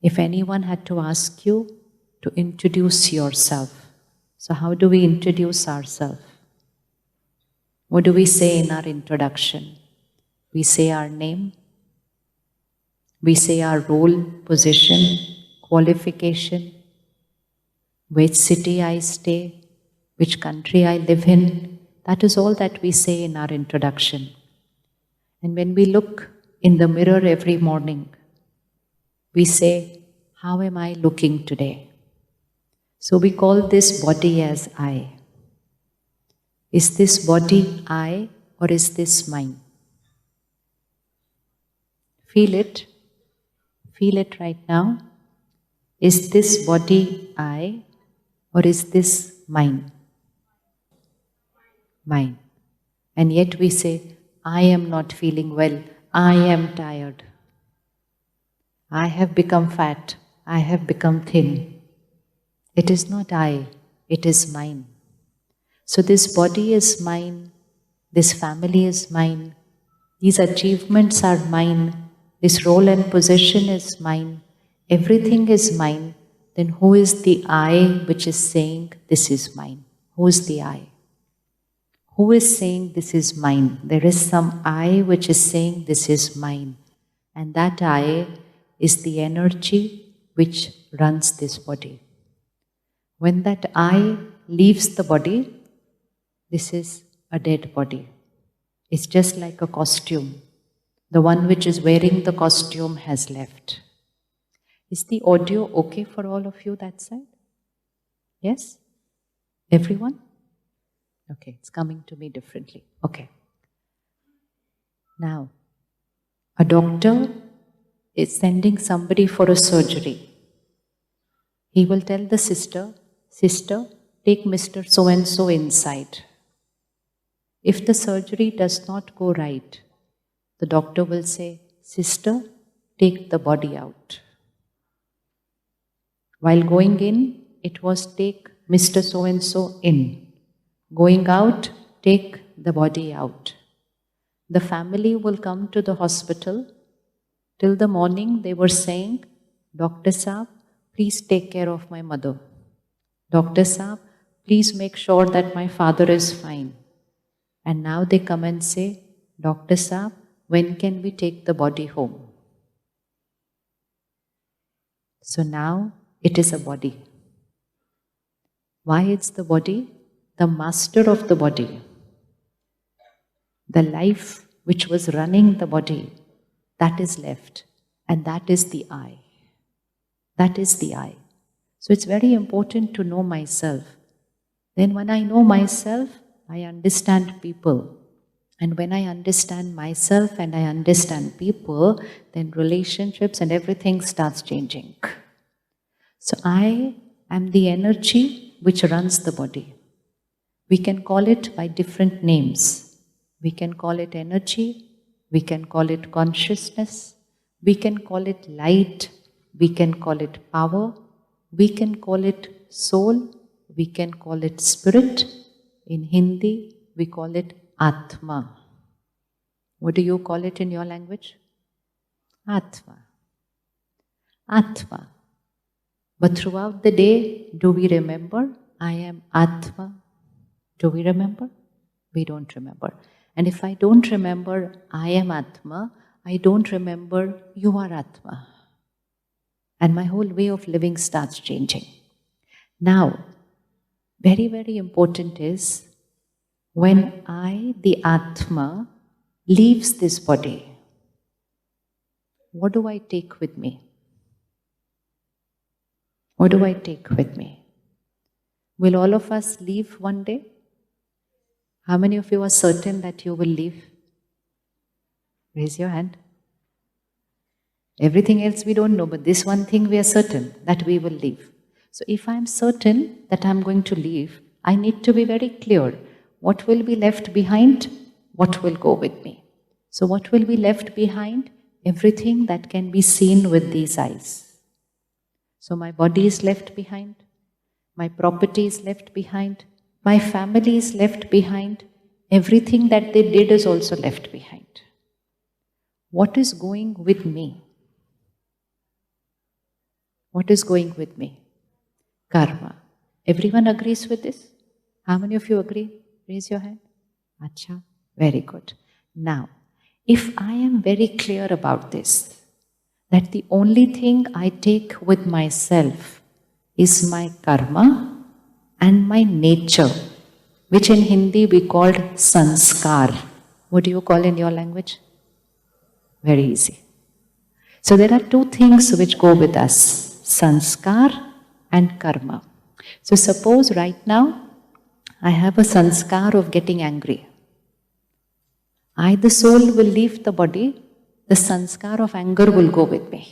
If anyone had to ask you to introduce yourself, so how do we introduce ourselves? What do we say in our introduction? We say our name, we say our role, position, qualification, which city I stay, which country I live in. That is all that we say in our introduction. And when we look in the mirror every morning, we say, how am I looking today? So we call this body as I. Is this body I or is this mine? Feel it. Feel it right now. Is this body I or is this mine? Mine. And yet we say, I am not feeling well. I am tired. I have become fat. I have become thin. It is not I, it is mine. So this body is mine, this family is mine, these achievements are mine, this role and position is mine, everything is mine. Then who is the I which is saying this is mine? Who is the I? Who is saying this is mine? There is some I which is saying this is mine. And that I is the energy which runs this body. When that I leaves the body, this is a dead body. It's just like a costume. The one which is wearing the costume has left. Is the audio okay for all of you that side? Yes? Everyone? Okay, it's coming to me differently. Okay. Now, a doctor is sending somebody for a surgery. He will tell the sister, sister, take Mr. So-and-so inside. If the surgery does not go right, the doctor will say, sister, take the body out. While going in, it was take Mr. So-and-so in. Going out, take the body out. The family will come to the hospital. Till the morning they were saying, Doctor Saab, please take care of my mother. Doctor Saab, please make sure that my father is fine. And now they come and say, Doctor Saab, when can we take the body home? So now it is a body. Why it's the body? The master of the body, the life which was running the body, that is left. And that is the I. That is the I. So it's very important to know myself. Then when I know myself, I understand people. And when I understand myself and I understand people, then relationships and everything starts changing. So I am the energy which runs the body. We can call it by different names. We can call it energy, we can call it consciousness, we can call it light, we can call it power, we can call it soul, we can call it spirit. In Hindi, we call it Atma. What do you call it in your language? Atma. Atma. But throughout the day, do we remember, I am Atma? Do we remember? We don't remember. And if I don't remember I am Atma, I don't remember you are Atma. And my whole way of living starts changing. Now, very, very important is when I, the Atma, leaves this body, what do I take with me? What do I take with me? Will all of us leave one day? How many of you are certain that you will leave? Raise your hand. Everything else we don't know, but this one thing we are certain, that we will leave. So if I am certain that I am going to leave, I need to be very clear. What will be left behind? What will go with me? So what will be left behind? Everything that can be seen with these eyes. So my body is left behind. My property is left behind. My family is left behind. Everything that they did is also left behind. What is going with me? What is going with me? Karma. Everyone agrees with this? How many of you agree? Raise your hand. Acha, very good. Now, if I am very clear about this, that the only thing I take with myself is my karma and my nature, which in Hindi we called sanskar. What do you call in your language? Very easy. So there are two things which go with us, sanskar and karma. So suppose right now I have a sanskar of getting angry. The soul will leave the body, the sanskar of anger will go with me.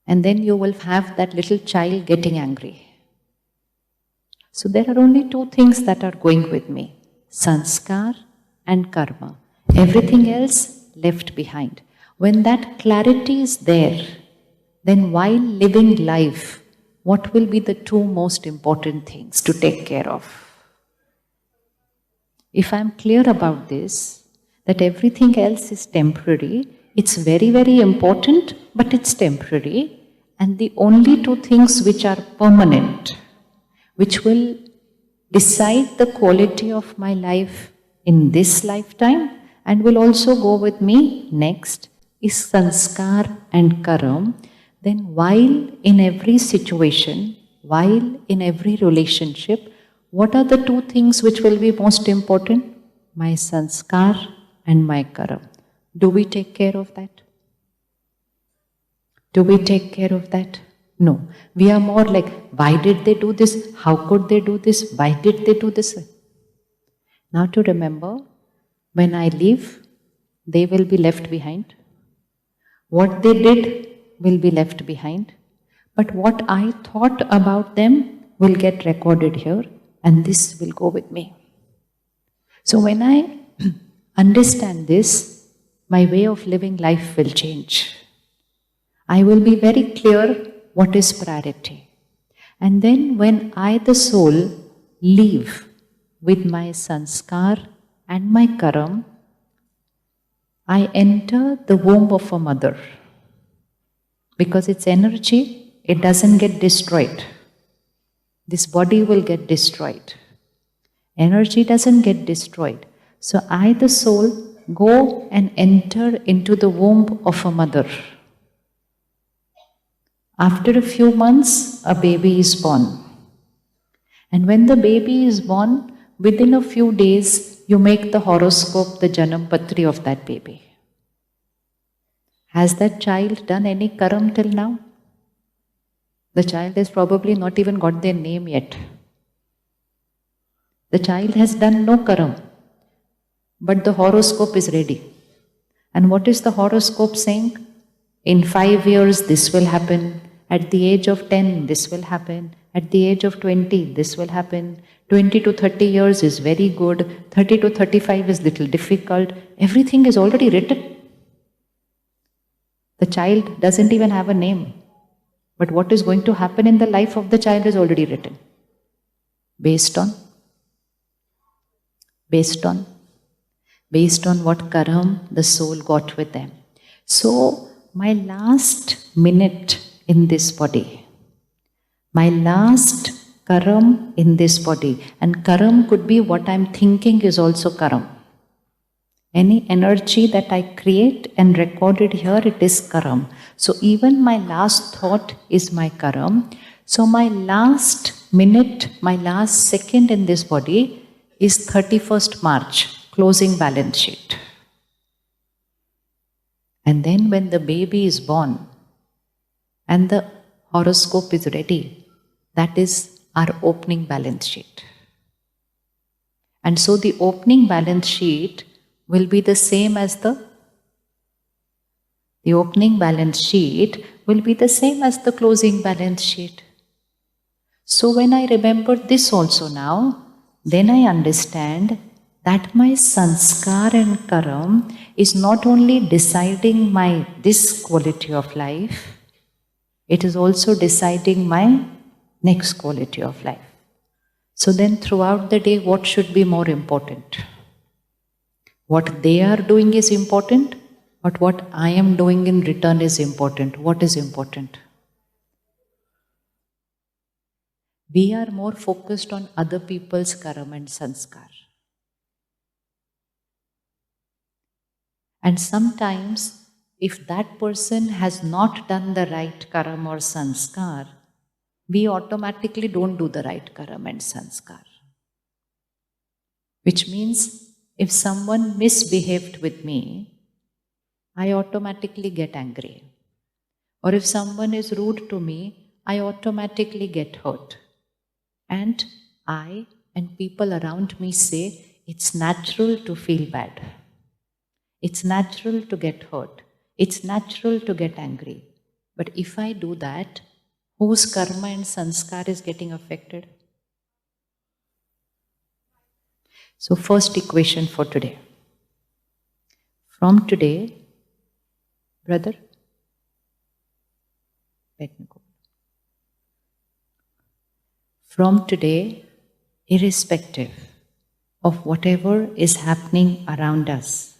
And then you will have that little child getting angry. So there are only two things that are going with me, sanskar and karma. Everything else left behind. When that clarity is there, then while living life, what will be the two most important things to take care of? If I am clear about this, that everything else is temporary, it's very, very important, but it's temporary, and the only two things which are permanent, which will decide the quality of my life in this lifetime and will also go with me next, is sanskar and karam. Then while in every situation, while in every relationship, what are the two things which will be most important? My sanskar and my karam. Do we take care of that? Do we take care of that? No. We are more like, why did they do this? How could they do this? Why did they do this? Now to remember, when I leave, they will be left behind. What they did will be left behind. But what I thought about them will get recorded here, and this will go with me. So when I understand this, my way of living life will change. I will be very clear what is priority. And then when I, the soul, leave with my sanskar and my karam, I enter the womb of a mother. Because its energy, it doesn't get destroyed. This body will get destroyed. Energy doesn't get destroyed. So I, the soul, go and enter into the womb of a mother. After a few months, a baby is born. And when the baby is born, within a few days, you make the horoscope, the Janam Patri of that baby. Has that child done any karam till now? The child has probably not even got their name yet. The child has done no karam, but the horoscope is ready. And what is the horoscope saying? In 5 years, this will happen. At the age of 10, this will happen. At the age of 20, this will happen. 20 to 30 years is very good. 30 to 35 is little difficult. Everything is already written. The child doesn't even have a name. But what is going to happen in the life of the child is already written. Based on what karam the soul got with them. So, my last minute in this body, my last karam in this body, and karam could be what I'm thinking is also karam. Any energy that I create and recorded here, it is karam. So even my last thought is my karam. So my last minute, my last second in this body is 31st March, closing balance sheet. And then when the baby is born and the horoscope is ready, that is our opening balance sheet. And so the opening balance sheet will be the same as the opening balance sheet will be the same as the closing balance sheet. So when I remember this also now, then I understand that my sanskar and karam is not only deciding my this quality of life, it is also deciding my next quality of life. So then throughout the day, what should be more important? What they are doing is important, But what I am doing in return is important. What is important? We are more focused on other people's karam and sanskar. And sometimes, if that person has not done the right karam or sanskar, we automatically don't do the right karam and sanskar. Which means, if someone misbehaved with me, I automatically get angry. Or if someone is rude to me, I automatically get hurt. And I and people around me say, it's natural to feel bad. It's natural to get hurt. It's natural to get angry. But if I do that, whose karma and sanskar is getting affected? So first equation for today. From today, brother, let me go. From today, irrespective of whatever is happening around us,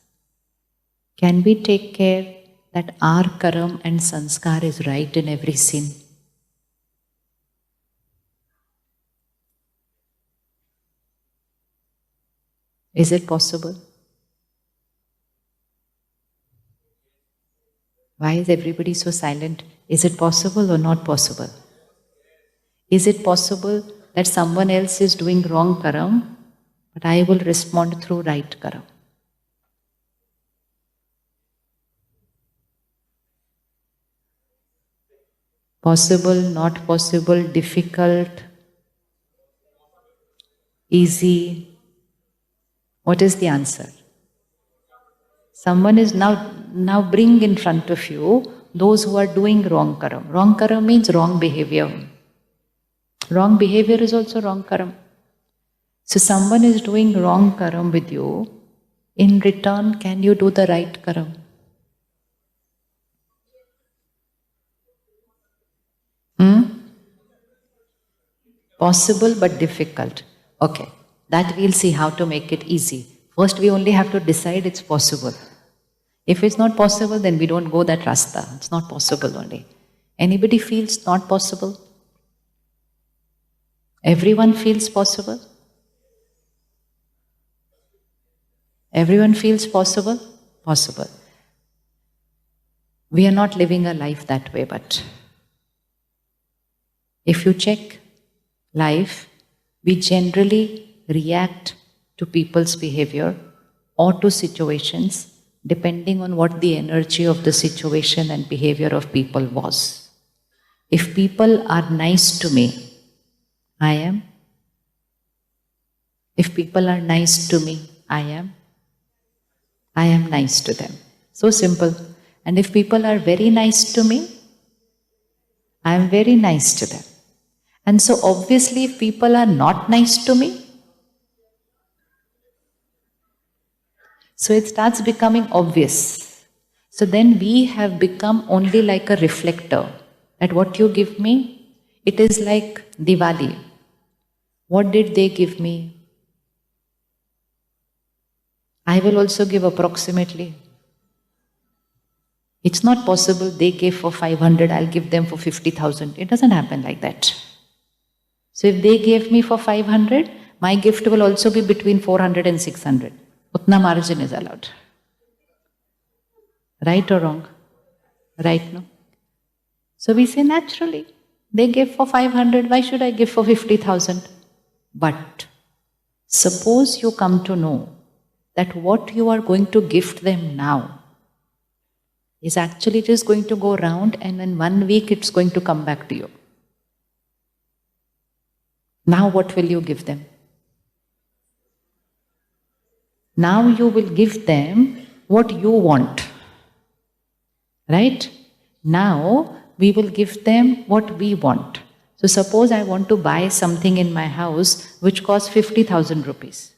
can we take care that our karam and sanskar is right in every scene? Is it possible? Why is everybody so silent? Is it possible or not possible? Is it possible that someone else is doing wrong karam, but I will respond through right karam? Possible, not possible, difficult, easy? What is the answer? Someone is now bring in front of you those who are doing wrong karam. Wrong karam means wrong behavior. Wrong behavior is also wrong karam. So someone is doing wrong karam with you. In return, can you do the right karam? Possible but difficult. Okay, that we'll see how to make it easy. First, we only have to decide it's possible. If it's not possible, then we don't go that rasta. It's not possible only. Anybody feels not possible? Everyone feels possible? Everyone feels possible? Possible. We are not living a life that way, but if you check life, we generally react to people's behavior or to situations depending on what the energy of the situation and behavior of people was. If people are nice to me, I am. If people are nice to me, I am nice to them. So simple. And if people are very nice to me, I am very nice to them. And so obviously if people are not nice to me, so it starts becoming obvious. So then we have become only like a reflector. That what you give me, it is like Diwali. What did they give me? I will also give approximately. It's not possible they gave for 500, I'll give them for 50,000. It doesn't happen like that. So if they gave me for 500, my gift will also be between 400 and 600. Utna margin is allowed. Right or wrong? Right, no? So we say naturally, they gave for 500, why should I give for 50,000? But suppose you come to know that what you are going to gift them now is actually just going to go round and in 1 week it's going to come back to you. Now what will you give them? Now you will give them what you want. Right? Now we will give them what we want. So suppose I want to buy something in my house which costs 50,000 rupees.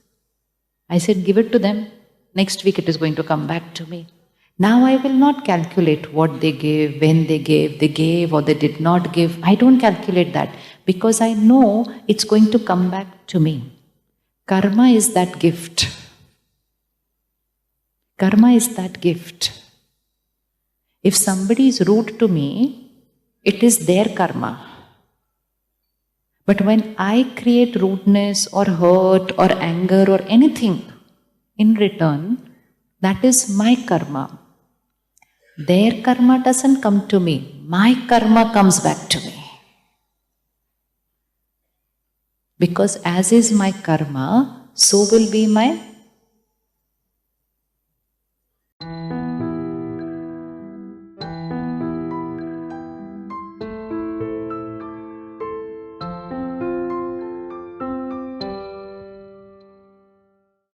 I said give it to them. Next week it is going to come back to me. Now I will not calculate what they gave, when they gave or they did not give. I don't calculate that because I know it's going to come back to me. Karma is that gift. Karma is that gift. If somebody is rude to me, it is their karma. But when I create rudeness or hurt or anger or anything in return, that is my karma. Their karma doesn't come to me, my karma comes back to me. Because as is my karma, so will be my